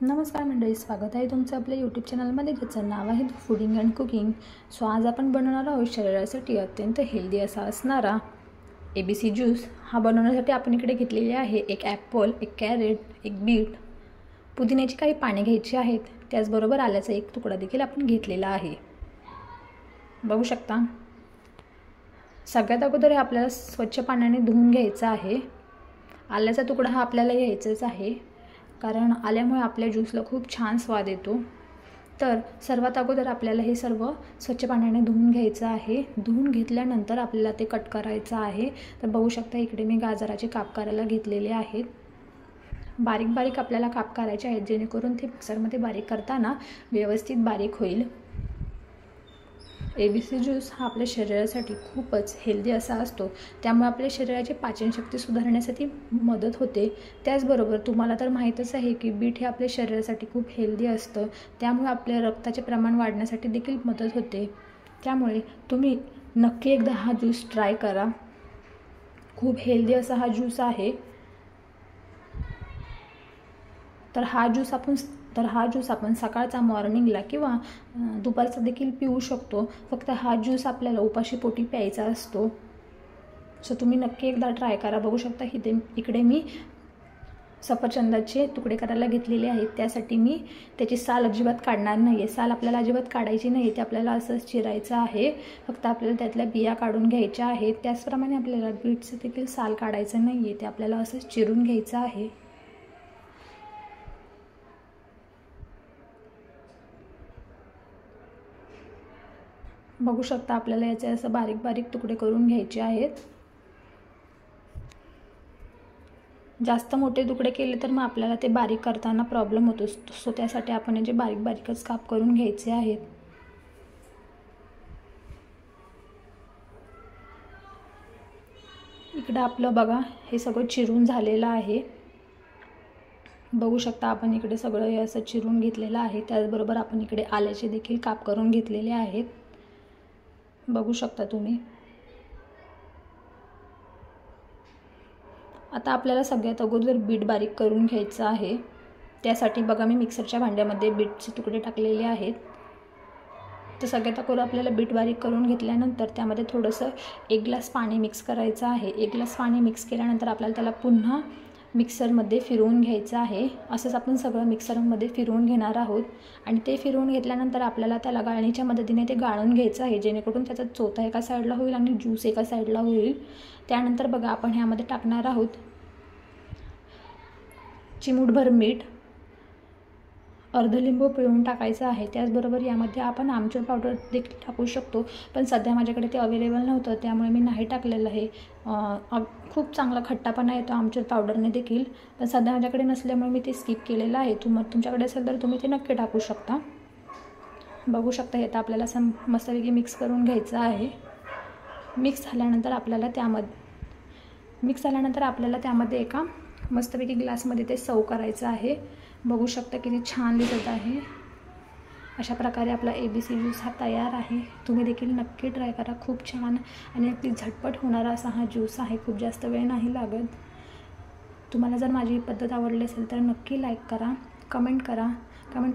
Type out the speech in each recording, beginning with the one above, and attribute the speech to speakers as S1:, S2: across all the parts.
S1: नमस्कार मंडळी, स्वागत आहे तुमचं आपल्या यूट्यूब चॅनलमध्ये, ज्याचं नाव आहे फूडिंग अँड कुकिंग. सो आज आपण बनवणार आहोत शरीरासाठी अत्यंत हेल्दी असा असणारा ABC ज्यूस. हा बनवण्यासाठी आपण इकडे घेतलेले आहे एक ॲपल, एक कॅरेट, एक बीट, पुदिन्याची काही पाने घ्यायची आहेत, त्याचबरोबर आल्याचा एक तुकडा देखील आपण घेतलेला आहे. बघू शकता. सगळ्यात अगोदर आपल्याला स्वच्छ पाण्याने धुवून घ्यायचा आहे. आल्याचा तुकडा हा आपल्याला घ्यायचाच आहे, कारण आल्यामुळे आपल्या ज्यूसला खूप छान स्वाद येतो. तर सर्वात अगोदर आपल्याला हे सर्व स्वच्छ पाण्याने धुवून घ्यायचं आहे. धुवून घेतल्यानंतर आपल्याला ते कट करायचं आहे. तर बघू शकता इकडे मी गाजराचे काप करायला घेतलेले आहेत. बारीक बारीक आपल्याला काप करायचे आहेत, जेणेकरून ते मिक्सरमध्ये बारीक करताना व्यवस्थित बारीक होईल. ABC ज्यूस हा आपल्या शरीरासाठी खूपच हेल्दी असा असतो, त्यामुळे आपल्या शरीराची पाचनशक्ती सुधारण्यासाठी मदत होते. त्याचबरोबर तुम्हाला तर माहीतच आहे की बीट हे आपल्या शरीरासाठी खूप हेल्दी असतं, त्यामुळे आपल्या रक्ताचे प्रमाण वाढण्यासाठी देखील मदत होते. त्यामुळे तुम्ही नक्की एकदा हा ज्यूस ट्राय करा. खूप हेल्दी असा हा ज्यूस आहे. तर हा ज्यूस आपण सकाळचा, मॉर्निंगला किंवा दुपारचा देखील पिऊ शकतो. फक्त हा ज्यूस आपल्याला उपाशी पोटी प्यायचा असतो. सो तुम्ही नक्की एकदा ट्राय करा. बघू शकता इकडे मी सफरचंदाचे तुकडे करायला घेतलेले आहेत. त्यासाठी मी त्याची साल अजिबात काढणार नाही आहे. साल आपल्याला अजिबात काढायची नाही, ते आपल्याला असंच चिरायचं आहे. फक्त आपल्याला त्यातल्या बिया काढून घ्यायच्या आहेत. त्याचप्रमाणे आपल्याला बीटचं देखील साल काढायचं नाही आहे, ते आपल्याला असंच चिरून घ्यायचं आहे. बघू शकता आपल्याला याचे असं बारीक बारीक तुकडे करून घ्यायचे आहेत. जास्त मोठे तुकडे केले तर मग आपल्याला ते बारीक करताना प्रॉब्लेम होतो. सो त्यासाठी आपण याचे बारीक बारीकच काप करून घ्यायचे आहेत. इकडं आपलं बघा हे सगळं चिरून झालेलं आहे. बघू शकता आपण इकडे सगळं हे असं चिरून घेतलेलं आहे. त्याचबरोबर आपण इकडे आल्याचे देखील काप करून घेतलेले आहेत. बघू शकता तुम्ही. आता आपल्याला सगळ्यात अगोदर बीट बारीक करून घ्यायचं आहे. त्यासाठी बघा मी मिक्सरच्या भांड्यामध्ये बीटचे तुकडे टाकलेले आहेत. तर सगळ्यात अगोदर आपल्याला बीट बारीक करून घेतल्यानंतर त्यामध्ये थोडंसं 1 ग्लास पाणी मिक्स करायचं आहे. 1 ग्लास पाणी मिक्स केल्यानंतर आपल्याला त्याला पुन्हा मिक्सरमध्ये फिरवून घ्यायचं आहे. असंच आपण सगळं मिक्सरमध्ये फिरवून घेणार आहोत. आणि ते फिरवून घेतल्यानंतर आपल्याला त्याला गाळणीच्या मदतीने ते गाळून घ्यायचं आहे, जेणेकरून त्याचा चोथा एका साईडला होईल आणि ज्यूस एका साईडला होईल. त्यानंतर बघा आपण ह्यामध्ये टाकणार आहोत चिमूटभर मीठ, अर्ध लिंबू पिळून टाकायचं आहे. त्याचबरोबर यामध्ये आपण आमचूर पावडर देखील टाकू शकतो, पण सध्या माझ्याकडे ते अवेलेबल नव्हतं, त्यामुळे मी नाही टाकलेलं आहे. खूप चांगला खट्टापणा येतो आमचूर पावडरने देखील, पण सध्या माझ्याकडे नसल्यामुळे मी ते स्किप केलेलं आहे. तुमच्याकडे असेल तर तुम्ही ते नक्की टाकू शकता. बघू शकता हे तर आपल्याला असं मस्तपैकी मिक्स करून घ्यायचं आहे. मिक्स झाल्यानंतर आपल्याला त्यामध्ये एका मस्तपैकी ग्लासमध्ये ते सर्व करायचं आहे. बघू शकता किती छान दिसत आहे. अशा प्रकारे आपला ABC ज्यूस हा तयार आहे. तुम्ही देखील नक्की ट्राय करा. खूप छान आणि अगदी झटपट होणारा असा हा ज्यूस आहे. खूप जास्त वेळ नाही लागत. तुम्हाला जर माझी पद्धत आवडली असेल तर नक्की लाईक करा, कमेंट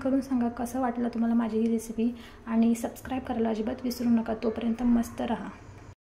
S1: करून सांगा कसं वाटलं तुम्हाला माझी ही रेसिपी, आणि सबस्क्राईब करायला अजिबात विसरू नका. तोपर्यंत मस्त राहा.